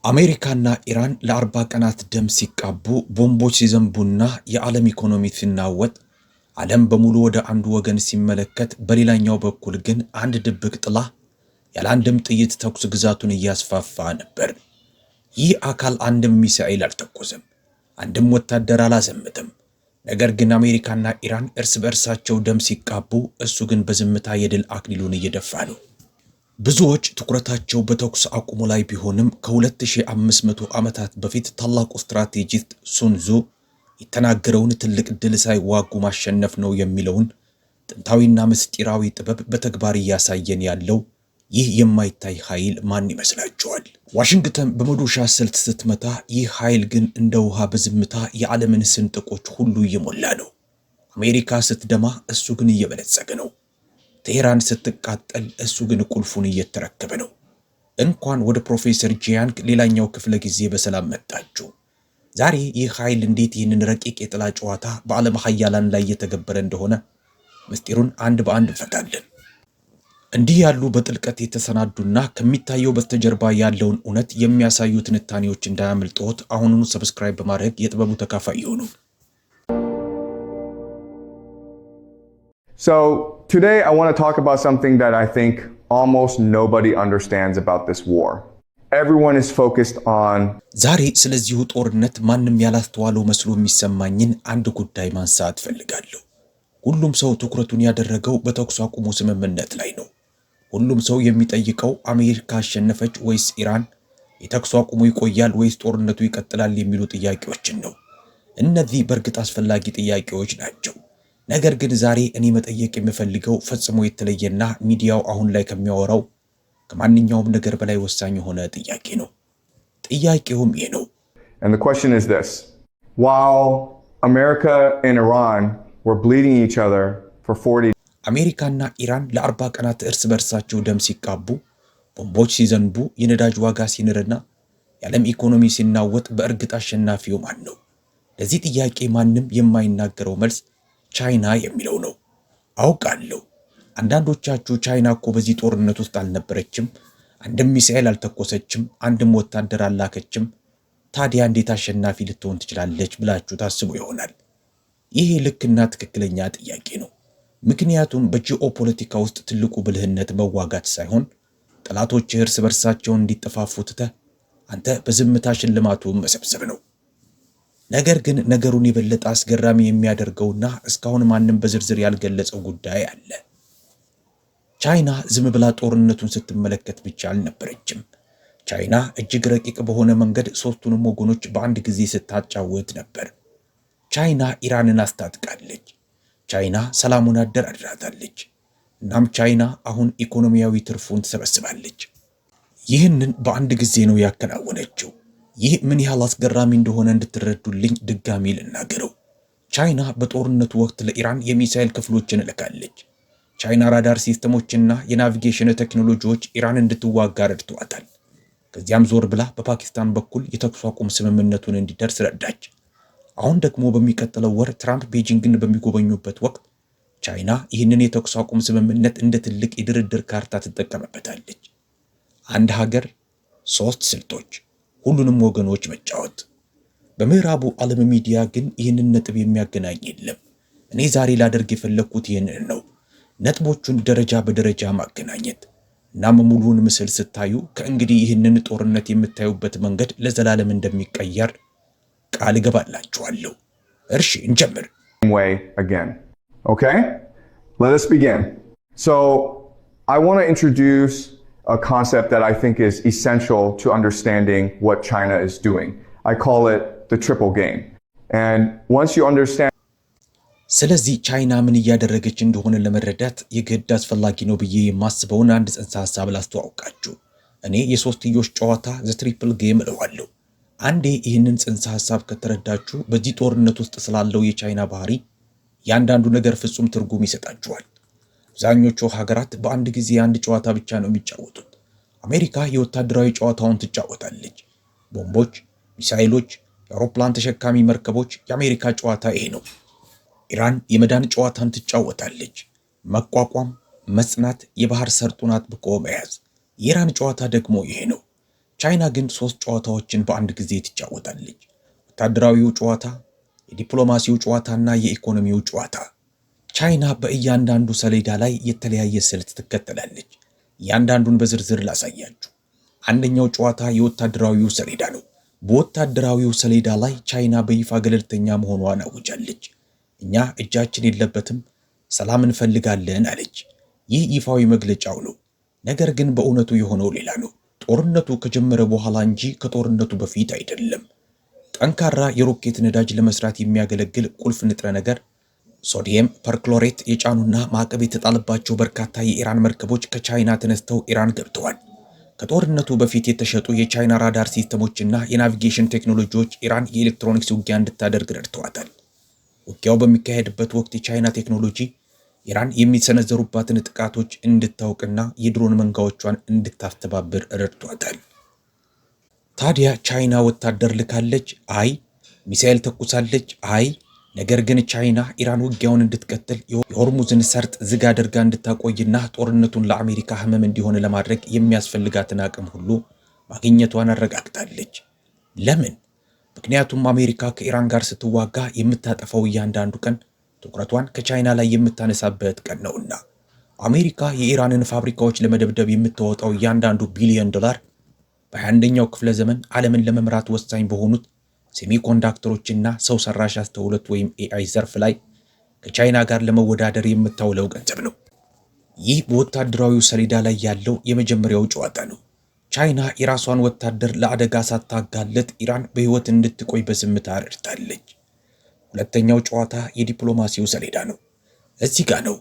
አሜሪካና ኢራን ለ40 ቀናት ደም ሲቃቡ ቦምቦች ሲዘንቡና የዓለም ኢኮኖሚ ሲናወጥ ዓለም በሙሉ ወደ አንዱ ወገን ሲመለከት በሌላኛው በኩል ግን አንድ ድብቅ ጥላ ያለአንድም ጥይት ተኩስ ግዛቱን እያስፋፋ ነበር። ይህ አካል አንድም ሚሳኤል አልተኮሰም፣ አንድም ወታደር አላዘመተም። ነገር ግን አሜሪካና ኢራን እርስ በእርሳቸው ደም ሲቃቡ እሱ ግን በዝምታ የድል አክሊሉን እየደፋ ነው። ብዙዎች ትኩረታቸው በተኩስ አቁሙ ላይ ቢሆንም ከ2500 ዓመታት በፊት ታላቁ ስትራቴጂስት ሱን ዙ የተናገረውን ትልቅ ድል ሳይዋጉ ማሸነፍ ነው የሚለውን ጥንታዊና ምስጢራዊ ጥበብ በተግባር እያሳየን ያለው ይህ የማይታይ ኃይል ማን ይመስላችኋል? ዋሽንግተን በመዶሻ ስልት ስትመታ፣ ይህ ኃይል ግን እንደ ውሃ በዝምታ የዓለምን ስንጥቆች ሁሉ እየሞላ ነው። አሜሪካ ስትደማ፣ እሱ ግን እየበለጸገ ነው። ቴህራን ስትቃጠል፣ እሱ ግን ቁልፉን እየተረከበ ነው። እንኳን ወደ ፕሮፌሰር ጂያንግ ሌላኛው ክፍለ ጊዜ በሰላም መጣችሁ። ዛሬ ይህ ኃይል እንዴት ይህንን ረቂቅ የጥላ ጨዋታ በዓለም ኃያላን ላይ እየተገበረ እንደሆነ ምስጢሩን አንድ በአንድ እንፈታለን። እንዲህ ያሉ በጥልቀት የተሰናዱና ከሚታየው በስተጀርባ ያለውን እውነት የሚያሳዩ ትንታኔዎች እንዳያመልጦት አሁኑኑ ሰብስክራይብ በማድረግ የጥበቡ ተካፋይ ይሁኑ። So today I want to talk about something that I think almost nobody understands about this war. Everyone is focused on ዛሬ ስለዚሁ ጦርነት ማንም ያላስተዋለው መስሎ የሚሰማኝን አንድ ጉዳይ ማንሳት ፈልጋለሁ። ሁሉም ሰው ትኩረቱን ያደረገው በተኩስ አቁሙ ስምምነት ላይ ነው። ሁሉም ሰው የሚጠይቀው አሜሪካ አሸነፈች ወይስ ኢራን፣ የተኩስ አቁሙ ይቆያል ወይስ ጦርነቱ ይቀጥላል የሚሉ ጥያቄዎችን ነው። እነዚህ በእርግጥ አስፈላጊ ጥያቄዎች ናቸው። ነገር ግን ዛሬ እኔ መጠየቅ የምፈልገው ፈጽሞ የተለየና ሚዲያው አሁን ላይ ከሚያወራው ከማንኛውም ነገር በላይ ወሳኝ የሆነ ጥያቄ ነው። ጥያቄውም ይሄ ነው። And the question is this: while America and Iran were bleeding each other for 40 አሜሪካና ኢራን ለ40 ቀናት እርስ በርሳቸው ደም ሲቃቡ፣ ቦምቦች ሲዘንቡ፣ የነዳጅ ዋጋ ሲንርና የዓለም ኢኮኖሚ ሲናወጥ በእርግጥ አሸናፊው ማን ነው? ለዚህ ጥያቄ ማንም የማይናገረው መልስ ቻይና የሚለው ነው። አውቃለሁ አንዳንዶቻችሁ ቻይና እኮ በዚህ ጦርነት ውስጥ አልነበረችም፣ አንድም ሚሳኤል አልተኮሰችም፣ አንድም ወታደር አላከችም፣ ታዲያ እንዴት አሸናፊ ልትሆን ትችላለች ብላችሁ ታስቡ ይሆናል። ይሄ ልክና ትክክለኛ ጥያቄ ነው። ምክንያቱም በጂኦፖለቲካ ውስጥ ትልቁ ብልህነት መዋጋት ሳይሆን ጠላቶች እርስ በርሳቸውን እንዲጠፋፉ ትተህ አንተ በዝምታ ሽልማቱን መሰብሰብ ነው። ነገር ግን ነገሩን የበለጠ አስገራሚ የሚያደርገውና እስካሁን ማንም በዝርዝር ያልገለጸው ጉዳይ አለ። ቻይና ዝም ብላ ጦርነቱን ስትመለከት ብቻ አልነበረችም። ቻይና እጅግ ረቂቅ በሆነ መንገድ ሦስቱንም ወገኖች በአንድ ጊዜ ስታጫወት ነበር። ቻይና ኢራንን አስታጥቃለች። ቻይና ሰላሙን አደራድራታለች። እናም ቻይና አሁን ኢኮኖሚያዊ ትርፉን ትሰበስባለች። ይህንን በአንድ ጊዜ ነው ያከናወነችው። ይህ ምን ያህል አስገራሚ እንደሆነ እንድትረዱልኝ ድጋሚ ልናገረው። ቻይና በጦርነቱ ወቅት ለኢራን የሚሳኤል ክፍሎችን እልካለች። ቻይና ራዳር ሲስተሞችና የናቪጌሽን ቴክኖሎጂዎች ኢራን እንድትዋጋ ረድተዋታል። ከዚያም ዞር ብላ በፓኪስታን በኩል የተኩስ አቁም ስምምነቱን እንዲደርስ ረዳች። አሁን ደግሞ በሚቀጥለው ወር ትራምፕ ቤጂንግን በሚጎበኙበት ወቅት ቻይና ይህንን የተኩስ አቁም ስምምነት እንደ ትልቅ የድርድር ካርታ ትጠቀምበታለች። አንድ ሀገር፣ ሶስት ስልቶች፣ ሁሉንም ወገኖች መጫወት። በምዕራቡ ዓለም ሚዲያ ግን ይህንን ነጥብ የሚያገናኝ የለም። እኔ ዛሬ ላደርግ የፈለግኩት ይህንን ነው፣ ነጥቦቹን ደረጃ በደረጃ ማገናኘት። እናም ሙሉውን ምስል ስታዩ ከእንግዲህ ይህንን ጦርነት የምታዩበት መንገድ ለዘላለም እንደሚቀየር ቃል እገባላችኋለሁ። እርሺ እንጀምር። way again. Okay? Let us begin. So, I want to introduce a concept that I think is essential to understanding what China is doing. I call it the triple game. And once you understand ስለዚህ ቻይና ምን እያደረገች እንደሆነ ለመረዳት የግድ አስፈላጊ ነው ብዬ የማስበውን አንድ ጽንሰ ሐሳብ ላስተዋውቃችሁ። እኔ የሶስትዮሽ ጨዋታ ዘ ትሪፕል ጌም እለዋለሁ። አንዴ ይህንን ጽንሰ ሐሳብ ከተረዳችሁ በዚህ ጦርነት ውስጥ ስላለው የቻይና ባህሪ ያንዳንዱ ነገር ፍጹም ትርጉም ይሰጣችኋል። አብዛኞቹ ሀገራት በአንድ ጊዜ አንድ ጨዋታ ብቻ ነው የሚጫወቱት። አሜሪካ የወታደራዊ ጨዋታውን ትጫወታለች። ቦምቦች፣ ሚሳኤሎች፣ የአውሮፕላን ተሸካሚ መርከቦች፣ የአሜሪካ ጨዋታ ይሄ ነው። ኢራን የመዳን ጨዋታን ትጫወታለች። መቋቋም፣ መጽናት፣ የባህር ሰርጡን አጥብቆ መያዝ። የኢራን ጨዋታ ደግሞ ይሄ ነው። ቻይና ግን 3 ጨዋታዎችን በአንድ ጊዜ ትጫወታለች። ወታደራዊው ጨዋታ፣ የዲፕሎማሲው ጨዋታና የኢኮኖሚው ጨዋታ። ቻይና በእያንዳንዱ ሰሌዳ ላይ የተለያየ ስልት ትከተላለች። እያንዳንዱን በዝርዝር ላሳያችሁ። አንደኛው ጨዋታ የወታደራዊው ሰሌዳ ነው። በወታደራዊው ሰሌዳ ላይ ቻይና በይፋ ገለልተኛ መሆኗን አውጃለች። እኛ እጃችን የለበትም፣ ሰላም እንፈልጋለን አለች። ይህ ይፋዊ መግለጫው ነው። ነገር ግን በእውነቱ የሆነው ሌላ ነው። ጦርነቱ ከጀመረ በኋላ እንጂ ከጦርነቱ በፊት አይደለም። ጠንካራ የሮኬት ነዳጅ ለመስራት የሚያገለግል ቁልፍ ንጥረ ነገር ሶዲየም ፐርክሎሬት የጫኑና ማዕቀብ የተጣለባቸው በርካታ የኢራን መርከቦች ከቻይና ተነስተው ኢራን ገብተዋል። ከጦርነቱ በፊት የተሸጡ የቻይና ራዳር ሲስተሞችና የናቪጌሽን ቴክኖሎጂዎች ኢራን የኤሌክትሮኒክስ ውጊያ እንድታደርግ ረድተዋታል። ውጊያው በሚካሄድበት ወቅት የቻይና ቴክኖሎጂ ኢራን የሚሰነዘሩባትን ጥቃቶች እንድታውቅና የድሮን መንጋዎቿን እንድታስተባብር ረድቷታል። ታዲያ ቻይና ወታደር ልካለች? አይ። ሚሳኤል ተኩሳለች? አይ። ነገር ግን ቻይና ኢራን ውጊያውን እንድትቀጥል የሆርሙዝን ሰርጥ ዝግ አድርጋ እንድታቆይና ጦርነቱን ለአሜሪካ ህመም እንዲሆን ለማድረግ የሚያስፈልጋትን አቅም ሁሉ ማግኘቷን አረጋግጣለች። ለምን? ምክንያቱም አሜሪካ ከኢራን ጋር ስትዋጋ የምታጠፋው እያንዳንዱ ቀን ትኩረቷን ከቻይና ላይ የምታነሳበት ቀን ነውና። አሜሪካ የኢራንን ፋብሪካዎች ለመደብደብ የምታወጣው እያንዳንዱ ቢሊዮን ዶላር በ21ኛው ክፍለ ዘመን ዓለምን ለመምራት ወሳኝ በሆኑት ሴሚኮንዳክተሮችና ሰው ሰራሽ አስተውሎት ወይም ኤአይ ዘርፍ ላይ ከቻይና ጋር ለመወዳደር የምታውለው ገንዘብ ነው። ይህ በወታደራዊው ሰሌዳ ላይ ያለው የመጀመሪያው ጨዋታ ነው። ቻይና የራሷን ወታደር ለአደጋ ሳታጋለጥ ኢራን በሕይወት እንድትቆይ በዝምታ ረድታለች። ሁለተኛው ጨዋታ የዲፕሎማሲው ሰሌዳ ነው። እዚህ ጋር ነው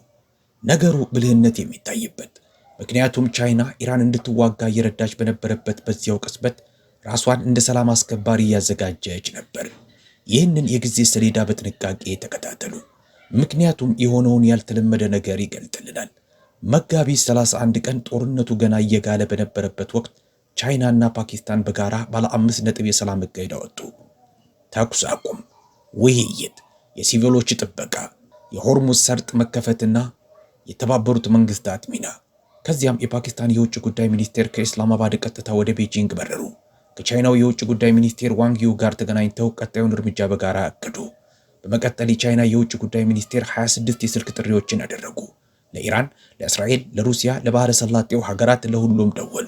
ነገሩ ብልህነት የሚታይበት። ምክንያቱም ቻይና ኢራን እንድትዋጋ እየረዳች በነበረበት በዚያው ቅጽበት ራሷን እንደ ሰላም አስከባሪ እያዘጋጀች ነበር። ይህንን የጊዜ ሰሌዳ በጥንቃቄ ተከታተሉ፣ ምክንያቱም የሆነውን ያልተለመደ ነገር ይገልጥልናል። መጋቢት 31 ቀን ጦርነቱ ገና እየጋለ በነበረበት ወቅት ቻይና እና ፓኪስታን በጋራ ባለ 5 ነጥብ የሰላም እቅድ አወጡ። ተኩስ አቁም፣ ውይይት፣ የሲቪሎች ጥበቃ፣ የሆርሙዝ ሰርጥ መከፈትና የተባበሩት መንግስታት ሚና። ከዚያም የፓኪስታን የውጭ ጉዳይ ሚኒስቴር ከኢስላማባድ ቀጥታ ወደ ቤጂንግ በረሩ። ከቻይናው የውጭ ጉዳይ ሚኒስቴር ዋንግ ዩ ጋር ተገናኝተው ቀጣዩን እርምጃ በጋራ አቀዱ። በመቀጠል የቻይና የውጭ ጉዳይ ሚኒስቴር 26 የስልክ ጥሪዎችን አደረጉ። ለኢራን፣ ለእስራኤል፣ ለሩሲያ፣ ለባህረ ሰላጤው ሀገራት፣ ለሁሉም ደወሉ።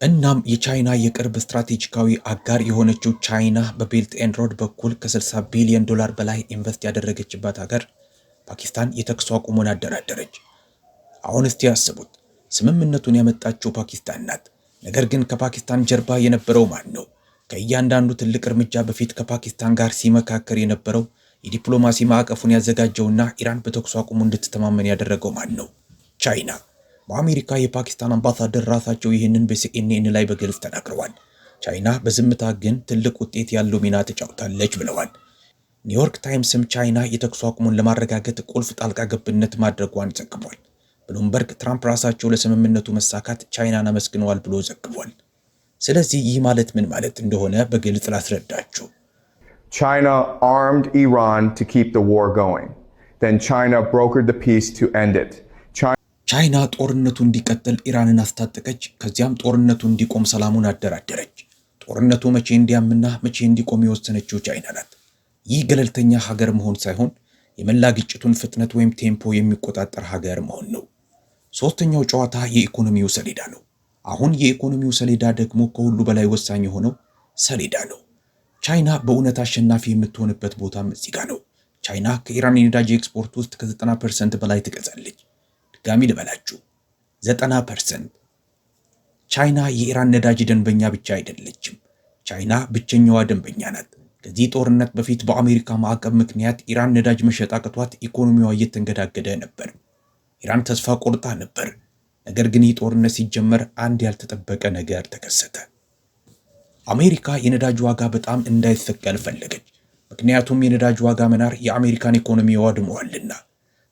እናም የቻይና የቅርብ ስትራቴጂካዊ አጋር የሆነችው ቻይና በቤልት ኤንድ ሮድ በኩል ከ60 ቢሊዮን ዶላር በላይ ኢንቨስት ያደረገችባት ሀገር ፓኪስታን የተኩስ አቁሙን አደራደረች። አሁን እስቲ ያስቡት፣ ስምምነቱን ያመጣችው ፓኪስታን ናት። ነገር ግን ከፓኪስታን ጀርባ የነበረው ማን ነው? ከእያንዳንዱ ትልቅ እርምጃ በፊት ከፓኪስታን ጋር ሲመካከር የነበረው የዲፕሎማሲ ማዕቀፉን ያዘጋጀውና ኢራን በተኩስ አቁሙ እንድትተማመን ያደረገው ማን ነው? ቻይና። በአሜሪካ የፓኪስታን አምባሳደር ራሳቸው ይህንን በሲኤንኤን ላይ በግልጽ ተናግረዋል። ቻይና በዝምታ ግን ትልቅ ውጤት ያለው ሚና ተጫውታለች ብለዋል። ኒውዮርክ ታይምስም ቻይና የተኩስ አቁሙን ለማረጋገጥ ቁልፍ ጣልቃ ገብነት ማድረጓን ዘግቧል። ብሉምበርግ ትራምፕ ራሳቸው ለስምምነቱ መሳካት ቻይናን አመስግነዋል ብሎ ዘግቧል። ስለዚህ ይህ ማለት ምን ማለት እንደሆነ በግልጽ ላስረዳችሁ። China armed Iran to keep the war going. Then China brokered the peace to end it. ቻይና ጦርነቱ እንዲቀጥል ኢራንን አስታጠቀች። ከዚያም ጦርነቱ እንዲቆም ሰላሙን አደራደረች። ጦርነቱ መቼ እንዲያምና መቼ እንዲቆም የወሰነችው ቻይና ናት። ይህ ገለልተኛ ሀገር መሆን ሳይሆን የመላ ግጭቱን ፍጥነት ወይም ቴምፖ የሚቆጣጠር ሀገር መሆን ነው። ሶስተኛው ጨዋታ የኢኮኖሚው ሰሌዳ ነው። አሁን የኢኮኖሚው ሰሌዳ ደግሞ ከሁሉ በላይ ወሳኝ የሆነው ሰሌዳ ነው። ቻይና በእውነት አሸናፊ የምትሆንበት ቦታም እዚህ ጋር ነው። ቻይና ከኢራን የነዳጅ ኤክስፖርት ውስጥ ከ90% በላይ ትገዛለች። ድጋሚ ልበላችሁ፣ 90%። ቻይና የኢራን ነዳጅ ደንበኛ ብቻ አይደለችም። ቻይና ብቸኛዋ ደንበኛ ናት። ከዚህ ጦርነት በፊት በአሜሪካ ማዕቀብ ምክንያት ኢራን ነዳጅ መሸጥ አቅቷት ኢኮኖሚዋ እየተንገዳገደ ነበር። ኢራን ተስፋ ቆርጣ ነበር። ነገር ግን ይህ ጦርነት ሲጀመር አንድ ያልተጠበቀ ነገር ተከሰተ። አሜሪካ የነዳጅ ዋጋ በጣም እንዳይሰቀል ፈለገች። ምክንያቱም የነዳጅ ዋጋ መናር የአሜሪካን ኢኮኖሚ ያወድመዋልና።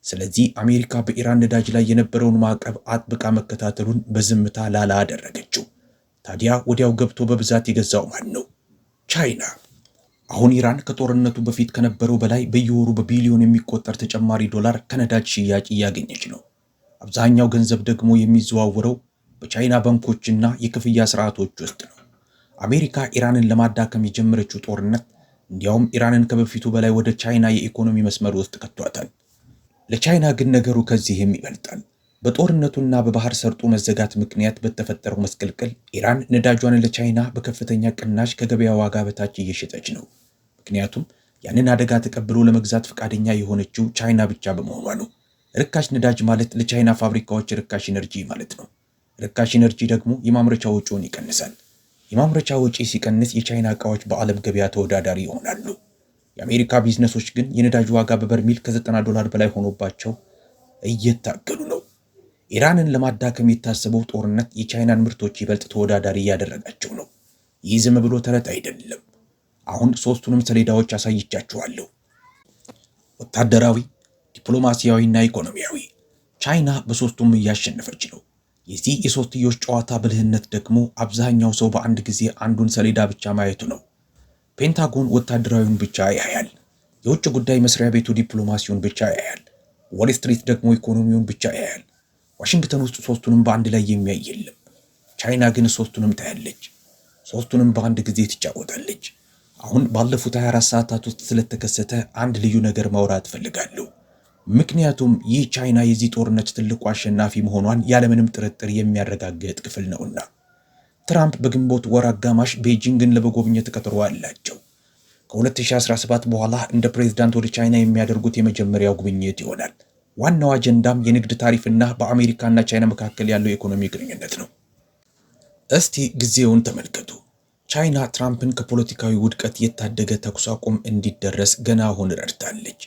ስለዚህ አሜሪካ በኢራን ነዳጅ ላይ የነበረውን ማዕቀብ አጥብቃ መከታተሉን በዝምታ ላላ አደረገችው። ታዲያ ወዲያው ገብቶ በብዛት የገዛው ማን ነው? ቻይና። አሁን ኢራን ከጦርነቱ በፊት ከነበረው በላይ በየወሩ በቢሊዮን የሚቆጠር ተጨማሪ ዶላር ከነዳጅ ሽያጭ እያገኘች ነው። አብዛኛው ገንዘብ ደግሞ የሚዘዋወረው በቻይና ባንኮችና የክፍያ ስርዓቶች ውስጥ ነው። አሜሪካ ኢራንን ለማዳከም የጀመረችው ጦርነት እንዲያውም ኢራንን ከበፊቱ በላይ ወደ ቻይና የኢኮኖሚ መስመር ውስጥ ከቷታል። ለቻይና ግን ነገሩ ከዚህም ይበልጣል። በጦርነቱና በባህር ሰርጡ መዘጋት ምክንያት በተፈጠረው መስቀልቅል ኢራን ነዳጇን ለቻይና በከፍተኛ ቅናሽ ከገበያ ዋጋ በታች እየሸጠች ነው። ምክንያቱም ያንን አደጋ ተቀብሎ ለመግዛት ፈቃደኛ የሆነችው ቻይና ብቻ በመሆኗ ነው። ርካሽ ነዳጅ ማለት ለቻይና ፋብሪካዎች ርካሽ ኢነርጂ ማለት ነው። ርካሽ ኢነርጂ ደግሞ የማምረቻ ወጪውን ይቀንሳል። የማምረቻ ወጪ ሲቀንስ የቻይና ዕቃዎች በዓለም ገበያ ተወዳዳሪ ይሆናሉ። የአሜሪካ ቢዝነሶች ግን የነዳጅ ዋጋ በበርሜል $90 በላይ ሆኖባቸው እየታገሉ ነው። ኢራንን ለማዳከም የታሰበው ጦርነት የቻይናን ምርቶች ይበልጥ ተወዳዳሪ እያደረጋቸው ነው። ይህ ዝም ብሎ ተረት አይደለም። አሁን ሶስቱንም ሰሌዳዎች አሳይቻችኋለሁ። ወታደራዊ፣ ዲፕሎማሲያዊና ኢኮኖሚያዊ። ቻይና በሶስቱም እያሸነፈች ነው። የዚህ የሶስትዮሽ ጨዋታ ብልህነት ደግሞ አብዛኛው ሰው በአንድ ጊዜ አንዱን ሰሌዳ ብቻ ማየቱ ነው። ፔንታጎን ወታደራዊውን ብቻ ያያል። የውጭ ጉዳይ መስሪያ ቤቱ ዲፕሎማሲውን ብቻ ያያል። ዎል ስትሪት ደግሞ ኢኮኖሚውን ብቻ ያያል። ዋሽንግተን ውስጥ ሶስቱንም በአንድ ላይ የሚያይ የለም። ቻይና ግን ሶስቱንም ታያለች። ሶስቱንም በአንድ ጊዜ ትጫወታለች። አሁን ባለፉት 24 ሰዓታት ውስጥ ስለተከሰተ አንድ ልዩ ነገር ማውራት እፈልጋለሁ። ምክንያቱም ይህ ቻይና የዚህ ጦርነት ትልቁ አሸናፊ መሆኗን ያለምንም ጥርጥር የሚያረጋግጥ ክፍል ነውና። ትራምፕ በግንቦት ወር አጋማሽ ቤጂንግን ለመጎብኘት ቀጠሮ አላቸው። ከ2017 በኋላ እንደ ፕሬዝዳንት ወደ ቻይና የሚያደርጉት የመጀመሪያው ጉብኝት ይሆናል። ዋናው አጀንዳም የንግድ ታሪፍና በአሜሪካና ቻይና መካከል ያለው የኢኮኖሚ ግንኙነት ነው። እስቲ ጊዜውን ተመልከቱ። ቻይና ትራምፕን ከፖለቲካዊ ውድቀት የታደገ ተኩስ አቁም እንዲደረስ ገና አሁን ረድታለች።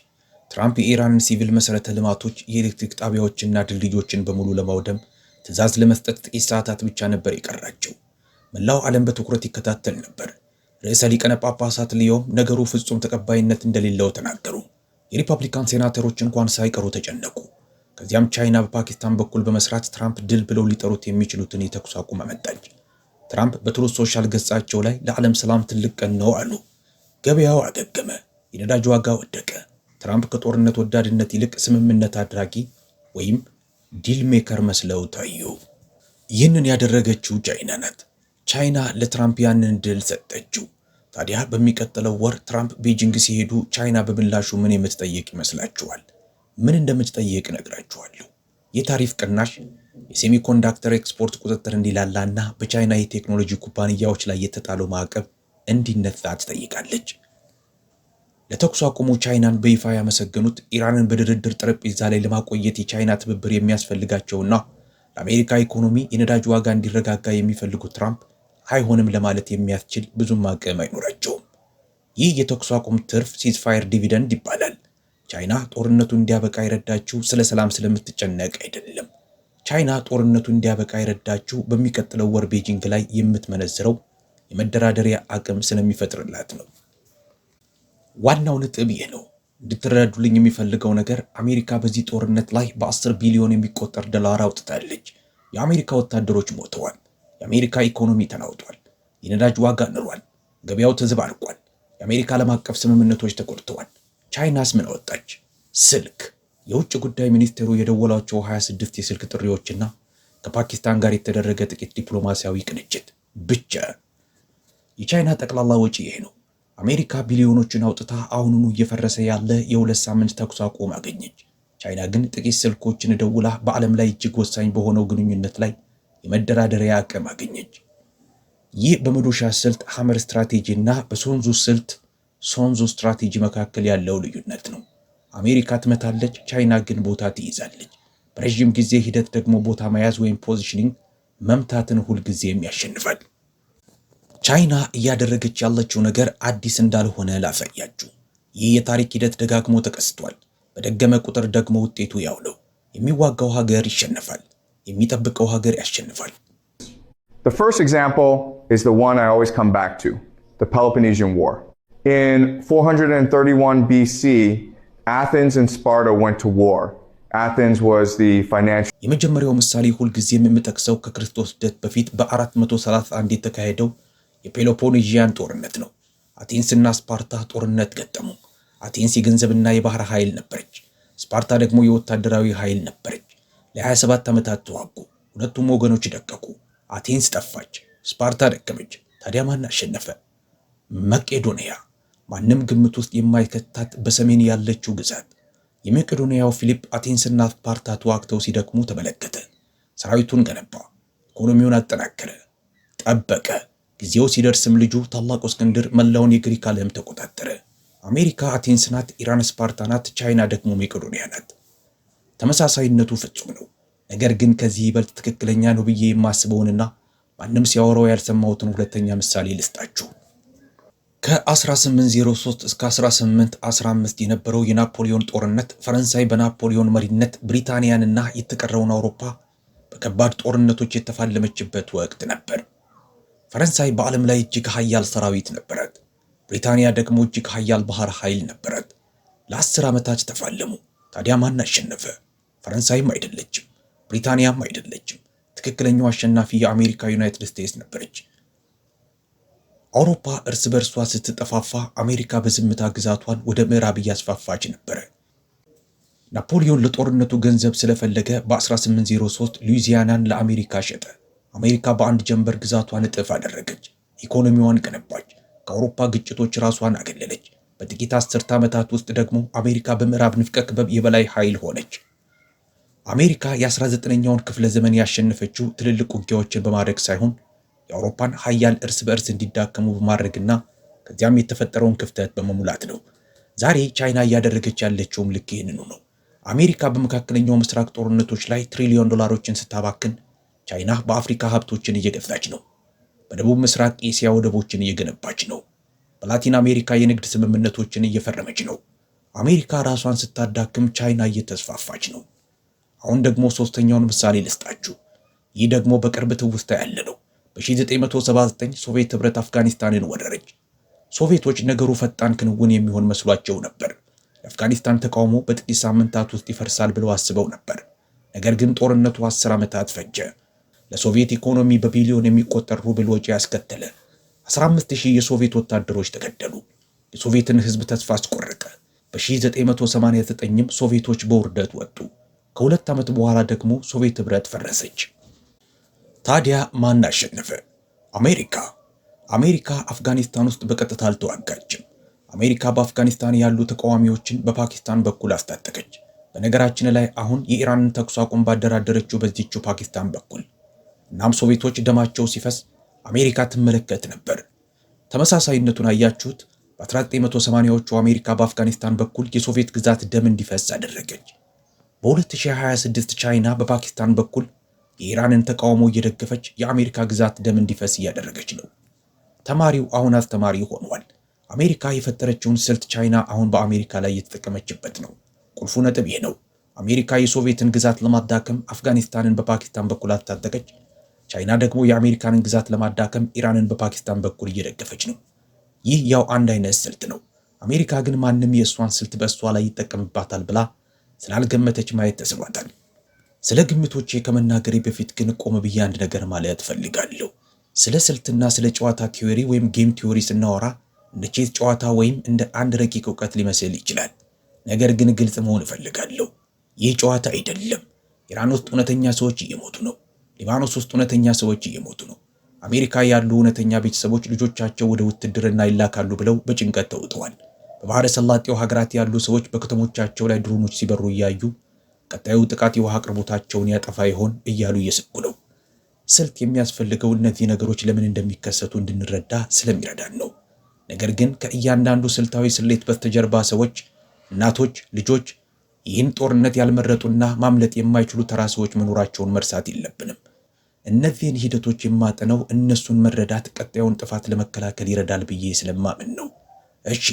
ትራምፕ የኢራንን ሲቪል መሰረተ ልማቶች፣ የኤሌክትሪክ ጣቢያዎችና ድልድዮችን በሙሉ ለማውደም ትዕዛዝ ለመስጠት ጥቂት ሰዓታት ብቻ ነበር የቀራቸው። መላው ዓለም በትኩረት ይከታተል ነበር። ርዕሰ ሊቃነ ጳጳሳት ሊዮም ነገሩ ፍጹም ተቀባይነት እንደሌለው ተናገሩ። የሪፐብሊካን ሴናተሮች እንኳን ሳይቀሩ ተጨነቁ። ከዚያም ቻይና በፓኪስታን በኩል በመስራት ትራምፕ ድል ብለው ሊጠሩት የሚችሉትን የተኩስ አቁም አመጣች። ትራምፕ በትሩዝ ሶሻል ገጻቸው ላይ ለዓለም ሰላም ትልቅ ቀን ነው አሉ። ገበያው አገገመ፣ የነዳጅ ዋጋ ወደቀ። ትራምፕ ከጦርነት ወዳድነት ይልቅ ስምምነት አድራጊ ወይም ዲል ሜከር መስለው ታዩ። ይህንን ያደረገችው ቻይና ናት። ቻይና ለትራምፕ ያንን ድል ሰጠችው። ታዲያ በሚቀጥለው ወር ትራምፕ ቤጂንግ ሲሄዱ ቻይና በምላሹ ምን የምትጠይቅ ይመስላችኋል? ምን እንደምትጠይቅ ነግራችኋለሁ። የታሪፍ ቅናሽ፣ የሴሚኮንዳክተር ኤክስፖርት ቁጥጥር እንዲላላና በቻይና የቴክኖሎጂ ኩባንያዎች ላይ የተጣለው ማዕቀብ እንዲነሳ ትጠይቃለች። ለተኩስ አቁሙ ቻይናን በይፋ ያመሰገኑት ኢራንን በድርድር ጠረጴዛ ላይ ለማቆየት የቻይና ትብብር የሚያስፈልጋቸውና ለአሜሪካ ኢኮኖሚ የነዳጅ ዋጋ እንዲረጋጋ የሚፈልጉት ትራምፕ አይሆንም ለማለት የሚያስችል ብዙም አቅም አይኖራቸውም። ይህ የተኩስ አቁም ትርፍ ሲዝፋየር ዲቪደንድ ይባላል። ቻይና ጦርነቱ እንዲያበቃ የረዳችው ስለ ሰላም ስለምትጨነቅ አይደለም። ቻይና ጦርነቱ እንዲያበቃ የረዳችው በሚቀጥለው ወር ቤጂንግ ላይ የምትመነዝረው የመደራደሪያ አቅም ስለሚፈጥርላት ነው። ዋናው ነጥብ ይህ ነው። እንድትረዱልኝ የሚፈልገው ነገር አሜሪካ በዚህ ጦርነት ላይ በ10 ቢሊዮን የሚቆጠር ዶላር አውጥታለች። የአሜሪካ ወታደሮች ሞተዋል። የአሜሪካ ኢኮኖሚ ተናውጧል። የነዳጅ ዋጋ ንሯል። ገበያው ተዘባርቋል። የአሜሪካ ዓለም አቀፍ ስምምነቶች ተቆርጠዋል። ቻይናስ ምን አወጣች? ስልክ። የውጭ ጉዳይ ሚኒስቴሩ የደወላቸው 26 የስልክ ጥሪዎችና ከፓኪስታን ጋር የተደረገ ጥቂት ዲፕሎማሲያዊ ቅንጅት ብቻ። የቻይና ጠቅላላ ወጪ ይሄ ነው። አሜሪካ ቢሊዮኖችን አውጥታ አሁኑኑ እየፈረሰ ያለ የ2 ሳምንት ተኩስ አቁም አገኘች። ቻይና ግን ጥቂት ስልኮችን ደውላ በዓለም ላይ እጅግ ወሳኝ በሆነው ግንኙነት ላይ የመደራደሪያ አቅም አገኘች። ይህ በመዶሻ ስልት ሐመር ስትራቴጂ እና በሶንዙ ስልት ሶንዙ ስትራቴጂ መካከል ያለው ልዩነት ነው። አሜሪካ ትመታለች፣ ቻይና ግን ቦታ ትይዛለች። በረዥም ጊዜ ሂደት ደግሞ ቦታ መያዝ ወይም ፖዚሽኒንግ መምታትን ሁልጊዜም ያሸንፋል። ቻይና እያደረገች ያለችው ነገር አዲስ እንዳልሆነ ላሳያችሁ። ይህ የታሪክ ሂደት ደጋግሞ ተከስቷል። በደገመ ቁጥር ደግሞ ውጤቱ ያው ነው። የሚዋጋው ሀገር ይሸነፋል፣ የሚጠብቀው ሀገር ያሸንፋል። The first example is the one I always come back to, the Peloponnesian War. In 431 BC, Athens and Sparta went to war. Athens was the financial የመጀመሪያው ምሳሌ ሁልጊዜም የምጠቅሰው ከክርስቶስ ልደት በፊት በ431 የተካሄደው የፔሎፖኔዥያን ጦርነት ነው። አቴንስና ስፓርታ ጦርነት ገጠሙ። አቴንስ የገንዘብና የባህር ኃይል ነበረች። ስፓርታ ደግሞ የወታደራዊ ኃይል ነበረች። ለ27 ዓመታት ተዋጉ። ሁለቱም ወገኖች ደቀቁ። አቴንስ ጠፋች፣ ስፓርታ ደከመች። ታዲያ ማን አሸነፈ? መቄዶንያ። ማንም ግምት ውስጥ የማይከታት በሰሜን ያለችው ግዛት። የመቄዶንያው ፊሊፕ አቴንስና ስፓርታ ተዋግተው ሲደክሙ ተመለከተ። ሰራዊቱን ገነባ፣ ኢኮኖሚውን አጠናከረ፣ ጠበቀ። ጊዜው ሲደርስም ልጁ ታላቁ እስክንድር መላውን የግሪክ ዓለም ተቆጣጠረ። አሜሪካ አቴንስ ናት፣ ኢራን ስፓርታ ናት፣ ቻይና ደግሞ መቄዶንያ ናት። ተመሳሳይነቱ ፍጹም ነው። ነገር ግን ከዚህ ይበልጥ ትክክለኛ ነው ብዬ የማስበውንና ማንም ሲያወራው ያልሰማሁትን ሁለተኛ ምሳሌ ልስጣችሁ። ከ1803 እስከ 1815 የነበረው የናፖሊዮን ጦርነት ፈረንሳይ በናፖሊዮን መሪነት ብሪታንያንና የተቀረውን አውሮፓ በከባድ ጦርነቶች የተፋለመችበት ወቅት ነበር። ፈረንሳይ በዓለም ላይ እጅግ ኃያል ሰራዊት ነበራት። ብሪታንያ ደግሞ እጅግ ኃያል ባህር ኃይል ነበራት። ለ10 ዓመታት ተፋለሙ። ታዲያ ማን አሸነፈ? ፈረንሳይም አይደለችም፣ ብሪታንያም አይደለችም። ትክክለኛው አሸናፊ የአሜሪካ ዩናይትድ ስቴትስ ነበረች። አውሮፓ እርስ በርሷ ስትጠፋፋ አሜሪካ በዝምታ ግዛቷን ወደ ምዕራብ እያስፋፋች ነበረ። ናፖሊዮን ለጦርነቱ ገንዘብ ስለፈለገ በ1803 ሉዊዚያናን ለአሜሪካ ሸጠ። አሜሪካ በአንድ ጀንበር ግዛቷን እጥፍ አደረገች፣ ኢኮኖሚዋን ገነባች፣ ከአውሮፓ ግጭቶች ራሷን አገለለች። በጥቂት 10 ዓመታት ውስጥ ደግሞ አሜሪካ በምዕራብ ንፍቀ ክበብ የበላይ ኃይል ሆነች። አሜሪካ የ19ኛውን ክፍለ ዘመን ያሸነፈችው ትልልቅ ውጊያዎችን በማድረግ ሳይሆን የአውሮፓን ኃያል እርስ በእርስ እንዲዳከሙ በማድረግና ከዚያም የተፈጠረውን ክፍተት በመሙላት ነው። ዛሬ ቻይና እያደረገች ያለችውም ልክ ይህንኑ ነው። አሜሪካ በመካከለኛው ምስራቅ ጦርነቶች ላይ ትሪሊዮን ዶላሮችን ስታባክን፣ ቻይና በአፍሪካ ሀብቶችን እየገዛች ነው። በደቡብ ምስራቅ ኤስያ ወደቦችን እየገነባች ነው። በላቲን አሜሪካ የንግድ ስምምነቶችን እየፈረመች ነው። አሜሪካ ራሷን ስታዳክም፣ ቻይና እየተስፋፋች ነው። አሁን ደግሞ ሶስተኛውን ምሳሌ ልስጣችሁ። ይህ ደግሞ በቅርብ ትውስታ ያለ ነው። በ1979 ሶቪየት ህብረት አፍጋኒስታንን ወረረች። ሶቪየቶች ነገሩ ፈጣን ክንውን የሚሆን መስሏቸው ነበር። የአፍጋኒስታን ተቃውሞ በጥቂት ሳምንታት ውስጥ ይፈርሳል ብለው አስበው ነበር። ነገር ግን ጦርነቱ 10 ዓመታት ፈጀ። ለሶቪየት ኢኮኖሚ በቢሊዮን የሚቆጠር ሩብል ወጪ ያስከተለ። 15000 የሶቪየት ወታደሮች ተገደሉ። የሶቪየትን ህዝብ ተስፋ አስቆረጠ። በ1989ም ሶቪየቶች በውርደት ወጡ። ከ2 ዓመት በኋላ ደግሞ ሶቪየት ህብረት ፈረሰች። ታዲያ ማን አሸነፈ? አሜሪካ። አሜሪካ አፍጋኒስታን ውስጥ በቀጥታ አልተዋጋችም። አሜሪካ በአፍጋኒስታን ያሉ ተቃዋሚዎችን በፓኪስታን በኩል አስታጠቀች። በነገራችን ላይ አሁን የኢራንን ተኩስ አቁም ባደራደረችው በዚህችው ፓኪስታን በኩል። እናም ሶቪየቶች ደማቸው ሲፈስ አሜሪካ ትመለከት ነበር። ተመሳሳይነቱን አያችሁት? በ1980ዎቹ አሜሪካ በአፍጋኒስታን በኩል የሶቪየት ግዛት ደም እንዲፈስ አደረገች። በ2026 ቻይና በፓኪስታን በኩል የኢራንን ተቃውሞ እየደገፈች የአሜሪካ ግዛት ደም እንዲፈስ እያደረገች ነው። ተማሪው አሁን አስተማሪ ሆኗል። አሜሪካ የፈጠረችውን ስልት ቻይና አሁን በአሜሪካ ላይ እየተጠቀመችበት ነው። ቁልፉ ነጥብ ይህ ነው። አሜሪካ የሶቪየትን ግዛት ለማዳከም አፍጋኒስታንን በፓኪስታን በኩል አስታጠቀች። ቻይና ደግሞ የአሜሪካንን ግዛት ለማዳከም ኢራንን በፓኪስታን በኩል እየደገፈች ነው። ይህ ያው አንድ አይነት ስልት ነው። አሜሪካ ግን ማንም የእሷን ስልት በእሷ ላይ ይጠቀምባታል ብላ ስላልገመተች ማየት ተስኗታል። ስለ ግምቶቼ ከመናገሬ በፊት ግን ቆም ብዬ አንድ ነገር ማለት እፈልጋለሁ። ስለ ስልትና ስለ ጨዋታ ቲዮሪ ወይም ጌም ቲዮሪ ስናወራ እንደ ቼዝ ጨዋታ ወይም እንደ አንድ ረቂቅ እውቀት ሊመስል ይችላል። ነገር ግን ግልጽ መሆን እፈልጋለሁ። ይህ ጨዋታ አይደለም። ኢራን ውስጥ እውነተኛ ሰዎች እየሞቱ ነው። ሊባኖስ ውስጥ እውነተኛ ሰዎች እየሞቱ ነው። አሜሪካ ያሉ እውነተኛ ቤተሰቦች ልጆቻቸው ወደ ውትድርና ይላካሉ ብለው በጭንቀት ተውጠዋል። በባህረ ሰላጤው ሀገራት ያሉ ሰዎች በከተሞቻቸው ላይ ድሮኖች ሲበሩ እያዩ ቀጣዩ ጥቃት የውሃ አቅርቦታቸውን ያጠፋ ይሆን እያሉ እየሰጉ ነው። ስልት የሚያስፈልገው እነዚህ ነገሮች ለምን እንደሚከሰቱ እንድንረዳ ስለሚረዳን ነው። ነገር ግን ከእያንዳንዱ ስልታዊ ስሌት በስተጀርባ ሰዎች፣ እናቶች፣ ልጆች፣ ይህን ጦርነት ያልመረጡና ማምለጥ የማይችሉ ተራ ሰዎች መኖራቸውን መርሳት የለብንም። እነዚህን ሂደቶች የማጠነው እነሱን መረዳት ቀጣዩን ጥፋት ለመከላከል ይረዳል ብዬ ስለማምን ነው። እሺ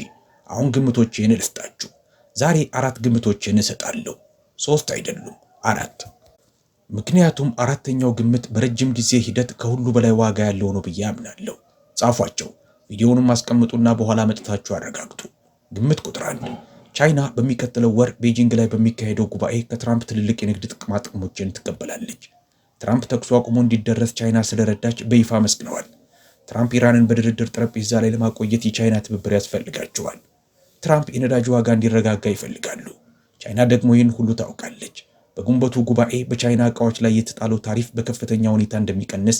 አሁን ግምቶቼን ልስጣችሁ። ዛሬ 4 ግምቶችን እሰጣለሁ። 3 አይደሉም 4። ምክንያቱም አራተኛው ግምት በረጅም ጊዜ ሂደት ከሁሉ በላይ ዋጋ ያለው ነው ብዬ አምናለሁ። ጻፏቸው። ቪዲዮውንም አስቀምጡና በኋላ መጥታችሁ አረጋግጡ። ግምት ቁጥር 1 ቻይና በሚቀጥለው ወር ቤጂንግ ላይ በሚካሄደው ጉባኤ ከትራምፕ ትልልቅ የንግድ ጥቅማ ጥቅሞችን ትቀበላለች። ትራምፕ ተኩስ አቁሞ እንዲደረስ ቻይና ስለረዳች በይፋ መስግነዋል። ትራምፕ ኢራንን በድርድር ጠረጴዛ ላይ ለማቆየት የቻይና ትብብር ያስፈልጋቸዋል። ትራምፕ የነዳጅ ዋጋ እንዲረጋጋ ይፈልጋሉ። ቻይና ደግሞ ይህን ሁሉ ታውቃለች። በግንቦቱ ጉባኤ በቻይና ዕቃዎች ላይ የተጣለው ታሪፍ በከፍተኛ ሁኔታ እንደሚቀንስ፣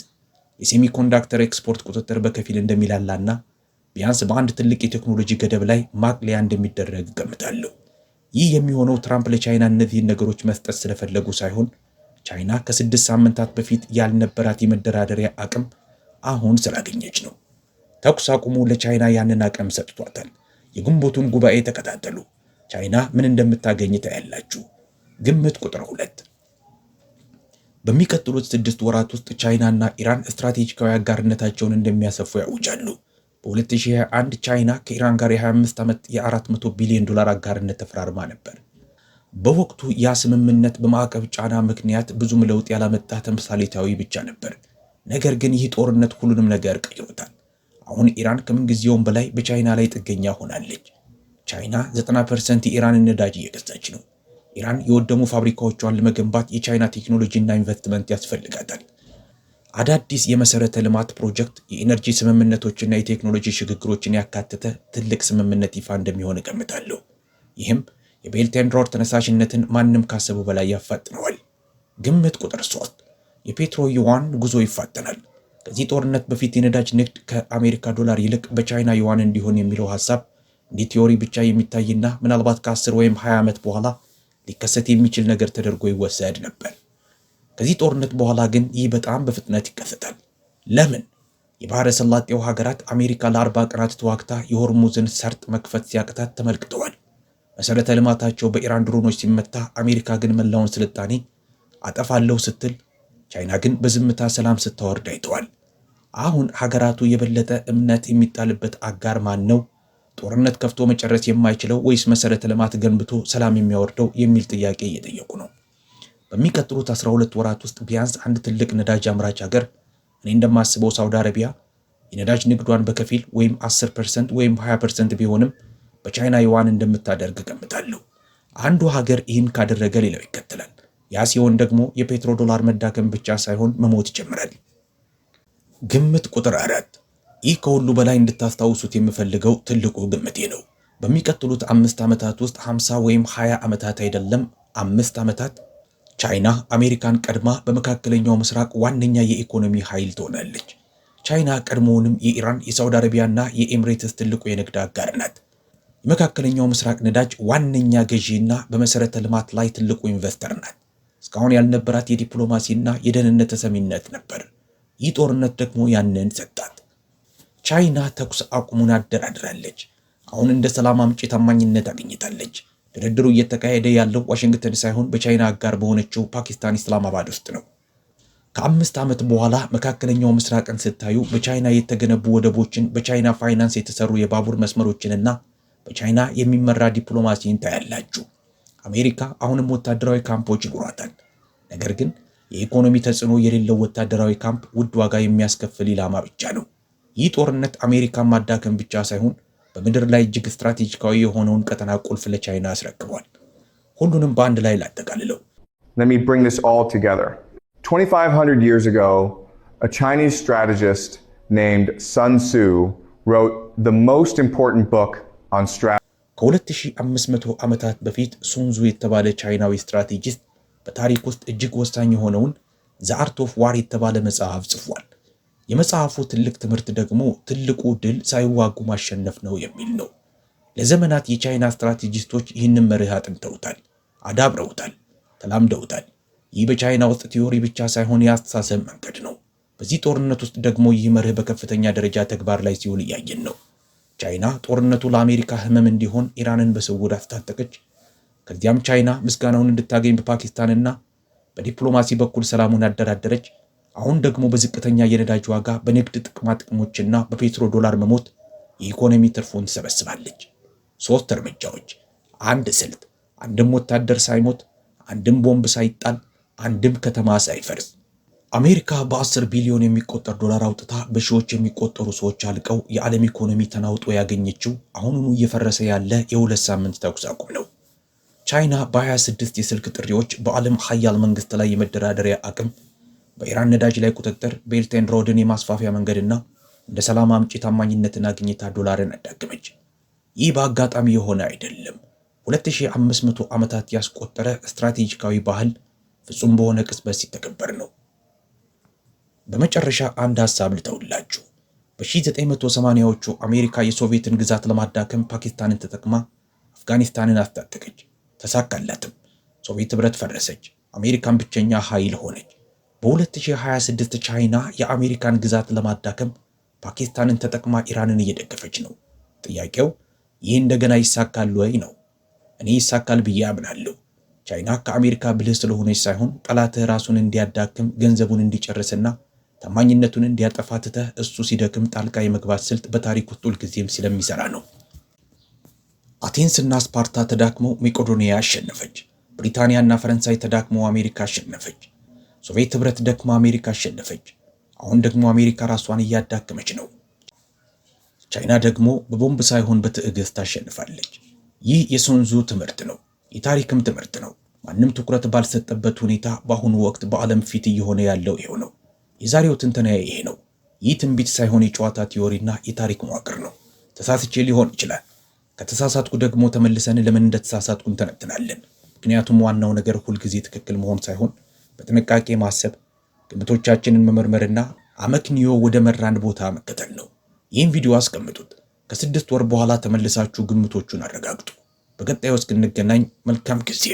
የሴሚኮንዳክተር ኤክስፖርት ቁጥጥር በከፊል እንደሚላላና ቢያንስ በአንድ ትልቅ የቴክኖሎጂ ገደብ ላይ ማቅለያ እንደሚደረግ ገምታለሁ። ይህ የሚሆነው ትራምፕ ለቻይና እነዚህን ነገሮች መስጠት ስለፈለጉ ሳይሆን ቻይና ከ6 ሳምንታት በፊት ያልነበራት የመደራደሪያ አቅም አሁን ስላገኘች ነው። ተኩስ አቁሙ ለቻይና ያንን አቅም ሰጥቷታል። የግንቦቱን ጉባኤ ተከታተሉ። ቻይና ምን እንደምታገኝ ታያላችሁ። ግምት ቁጥር 2 በሚቀጥሉት 6 ወራት ውስጥ ቻይናና ኢራን ስትራቴጂካዊ አጋርነታቸውን እንደሚያሰፉ ያውጃሉ። በ2021 ቻይና ከኢራን ጋር የ25 ዓመት የ400 ቢሊዮን ዶላር አጋርነት ተፈራርማ ነበር። በወቅቱ ያ ስምምነት በማዕቀብ ጫና ምክንያት ብዙም ለውጥ ያላመጣ ተምሳሌታዊ ብቻ ነበር። ነገር ግን ይህ ጦርነት ሁሉንም ነገር ቀይሮታል። አሁን ኢራን ከምንጊዜውም በላይ በቻይና ላይ ጥገኛ ሆናለች። ቻይና 90% የኢራንን ነዳጅ እየገዛች ነው። ኢራን የወደሙ ፋብሪካዎቿን ለመገንባት የቻይና ቴክኖሎጂና ኢንቨስትመንት ያስፈልጋታል። አዳዲስ የመሰረተ ልማት ፕሮጀክት፣ የኢነርጂ ስምምነቶችና የቴክኖሎጂ ሽግግሮችን ያካተተ ትልቅ ስምምነት ይፋ እንደሚሆን እገምታለሁ። ይህም የቤልት ኤንድ ሮድ ተነሳሽነትን ማንም ካሰበው በላይ ያፋጥነዋል። ግምት ቁጥር 3 የፔትሮ ዩዋን ጉዞ ይፋጠናል። ከዚህ ጦርነት በፊት የነዳጅ ንግድ ከአሜሪካ ዶላር ይልቅ በቻይና ዩዋን እንዲሆን የሚለው ሐሳብ እንደ ቲዮሪ ብቻ የሚታይና ምናልባት ከ10 ወይም 20 ዓመት በኋላ ሊከሰት የሚችል ነገር ተደርጎ ይወሰድ ነበር። ከዚህ ጦርነት በኋላ ግን ይህ በጣም በፍጥነት ይከሰታል። ለምን? የባህረ ሰላጤው ሀገራት አሜሪካ ለ40 ቀናት ተዋግታ የሆርሙዝን ሰርጥ መክፈት ሲያቅታት ተመልክተዋል። መሰረተ ልማታቸው በኢራን ድሮኖች ሲመታ አሜሪካ ግን መላውን ስልጣኔ አጠፋለሁ ስትል፣ ቻይና ግን በዝምታ ሰላም ስታወርድ አይተዋል። አሁን ሀገራቱ የበለጠ እምነት የሚጣልበት አጋር ማን ነው? ጦርነት ከፍቶ መጨረስ የማይችለው ወይስ መሰረተ ልማት ገንብቶ ሰላም የሚያወርደው የሚል ጥያቄ እየጠየቁ ነው። በሚቀጥሉት 12 ወራት ውስጥ ቢያንስ አንድ ትልቅ ነዳጅ አምራች ሀገር፣ እኔ እንደማስበው ሳውዲ አረቢያ፣ የነዳጅ ንግዷን በከፊል ወይም 10% ወይም 20% ቢሆንም በቻይና ዩዋን እንደምታደርግ ገምታለሁ። አንዱ ሀገር ይህን ካደረገ ሌላው ይከተላል። ያ ሲሆን ደግሞ የፔትሮ ዶላር መዳከም ብቻ ሳይሆን መሞት ይጀምራል። ግምት ቁጥር 4 ይህ ከሁሉ በላይ እንድታስታውሱት የምፈልገው ትልቁ ግምቴ ነው። በሚቀጥሉት 5 ዓመታት ውስጥ 50 ወይም 20 ዓመታት አይደለም 5 ዓመታት ቻይና አሜሪካን ቀድማ በመካከለኛው ምስራቅ ዋነኛ የኢኮኖሚ ኃይል ትሆናለች። ቻይና ቀድሞውንም የኢራን የሳውዲ አረቢያና የኤምሬትስ ትልቁ የንግድ አጋር ናት። የመካከለኛው ምስራቅ ነዳጅ ዋነኛ ገዢና በመሰረተ ልማት ላይ ትልቁ ኢንቨስተር ናት። እስካሁን ያልነበራት የዲፕሎማሲና የደህንነት ተሰሚነት ነበር። ይህ ጦርነት ደግሞ ያንን ሰጣት። ቻይና ተኩስ አቁሙን አደራድራለች። አሁን እንደ ሰላም አምጪ ታማኝነት አግኝታለች። ድርድሩ እየተካሄደ ያለው ዋሽንግተን ሳይሆን በቻይና አጋር በሆነችው ፓኪስታን ኢስላማባድ ውስጥ ነው። ከ5 ዓመት በኋላ መካከለኛው ምስራቅን ስታዩ በቻይና የተገነቡ ወደቦችን፣ በቻይና ፋይናንስ የተሰሩ የባቡር መስመሮችንና በቻይና የሚመራ ዲፕሎማሲን ታያላችሁ። አሜሪካ አሁንም ወታደራዊ ካምፖች ይኖሯታል። ነገር ግን የኢኮኖሚ ተጽዕኖ የሌለው ወታደራዊ ካምፕ ውድ ዋጋ የሚያስከፍል ኢላማ ብቻ ነው። ይህ ጦርነት አሜሪካን ማዳከም ብቻ ሳይሆን በምድር ላይ እጅግ ስትራቴጂካዊ የሆነውን ቀጠና ቁልፍ ለቻይና አስረክቧል። ሁሉንም በአንድ ላይ ላጠቃልለው። Let me bring this all together. 2,500 years ago, a Chinese strategist named Sun Tzu wrote the most important book on strategy. ከ2500 ዓመታት በፊት ሱንዙ የተባለ ቻይናዊ ስትራቴጂስት በታሪክ ውስጥ እጅግ ወሳኝ የሆነውን ዘ አርት ኦፍ ዋር የተባለ መጽሐፍ ጽፏል። የመጽሐፉ ትልቅ ትምህርት ደግሞ ትልቁ ድል ሳይዋጉ ማሸነፍ ነው የሚል ነው። ለዘመናት የቻይና ስትራቴጂስቶች ይህንን መርህ አጥንተውታል፣ አዳብረውታል፣ ተላምደውታል። ይህ በቻይና ውስጥ ቲዮሪ ብቻ ሳይሆን የአስተሳሰብ መንገድ ነው። በዚህ ጦርነት ውስጥ ደግሞ ይህ መርህ በከፍተኛ ደረጃ ተግባር ላይ ሲውል እያየን ነው። ቻይና ጦርነቱ ለአሜሪካ ህመም እንዲሆን ኢራንን በስውር አስታጠቀች። ከዚያም ቻይና ምስጋናውን እንድታገኝ በፓኪስታንና በዲፕሎማሲ በኩል ሰላሙን አደራደረች። አሁን ደግሞ በዝቅተኛ የነዳጅ ዋጋ፣ በንግድ ጥቅማ ጥቅሞችና በፔትሮ ዶላር መሞት የኢኮኖሚ ትርፉን ትሰበስባለች። 3 እርምጃዎች፣ አንድ ስልት፣ አንድም ወታደር ሳይሞት፣ አንድም ቦምብ ሳይጣል፣ አንድም ከተማ ሳይፈርስ። አሜሪካ በ10 ቢሊዮን የሚቆጠር ዶላር አውጥታ በሺዎች የሚቆጠሩ ሰዎች አልቀው የዓለም ኢኮኖሚ ተናውጦ ያገኘችው አሁኑኑ እየፈረሰ ያለ የ2 ሳምንት ተኩስ አቁም ነው። ቻይና በ26 የስልክ ጥሪዎች በዓለም ሀያል መንግስት ላይ የመደራደሪያ አቅም፣ በኢራን ነዳጅ ላይ ቁጥጥር፣ ቤልት ኤንድ ሮድን የማስፋፊያ መንገድና እንደ ሰላም አምጪ ታማኝነትን አግኝታ ዶላርን አዳገመች። ይህ በአጋጣሚ የሆነ አይደለም። 2500 ዓመታት ያስቆጠረ ስትራቴጂካዊ ባህል ፍጹም በሆነ ቅጽበት ሲተገበር ነው። በመጨረሻ አንድ ሐሳብ ልተውላችሁ። በ1980ዎቹ አሜሪካ የሶቪየትን ግዛት ለማዳከም ፓኪስታንን ተጠቅማ አፍጋኒስታንን አስታጠቀች። ተሳካላትም። ሶቪየት ኅብረት ፈረሰች። አሜሪካን ብቸኛ ኃይል ሆነች። በ2026 ቻይና የአሜሪካን ግዛት ለማዳከም ፓኪስታንን ተጠቅማ ኢራንን እየደገፈች ነው። ጥያቄው ይህ እንደገና ይሳካል ወይ ነው? እኔ ይሳካል ብዬ አምናለሁ። ቻይና ከአሜሪካ ብልህ ስለሆነች ሳይሆን ጠላትህ ራሱን እንዲያዳክም ገንዘቡን እንዲጨርስና ታማኝነቱን እንዲያጠፋ ትተህ እሱ ሲደክም ጣልቃ የመግባት ስልት በታሪክ ውስጥ ሁልጊዜም ስለሚሰራ ነው። አቴንስና ስፓርታ ተዳክመው መቄዶንያ አሸነፈች። ብሪታንያና ፈረንሳይ ተዳክመው አሜሪካ አሸነፈች። ሶቪየት ኅብረት ደክማ አሜሪካ አሸነፈች። አሁን ደግሞ አሜሪካ ራሷን እያዳከመች ነው። ቻይና ደግሞ በቦምብ ሳይሆን በትዕግስት ታሸንፋለች። ይህ የሱንዙ ትምህርት ነው። የታሪክም ትምህርት ነው። ማንም ትኩረት ባልሰጠበት ሁኔታ በአሁኑ ወቅት በዓለም ፊት እየሆነ ያለው ይሄው ነው። የዛሬው ትንተናዬ ይሄ ነው። ይህ ትንቢት ሳይሆን የጨዋታ ቲዮሪና የታሪክ መዋቅር ነው። ተሳስቼ ሊሆን ይችላል። ከተሳሳትኩ ደግሞ ተመልሰን ለምን እንደተሳሳትኩ እንተነትናለን። ምክንያቱም ዋናው ነገር ሁልጊዜ ትክክል መሆን ሳይሆን በጥንቃቄ ማሰብ፣ ግምቶቻችንን መመርመርና አመክንዮ ወደ መራን ቦታ መከተል ነው። ይህን ቪዲዮ አስቀምጡት። ከ6 ወር በኋላ ተመልሳችሁ ግምቶቹን አረጋግጡ። በቀጣዩ እስክንገናኝ መልካም ጊዜ።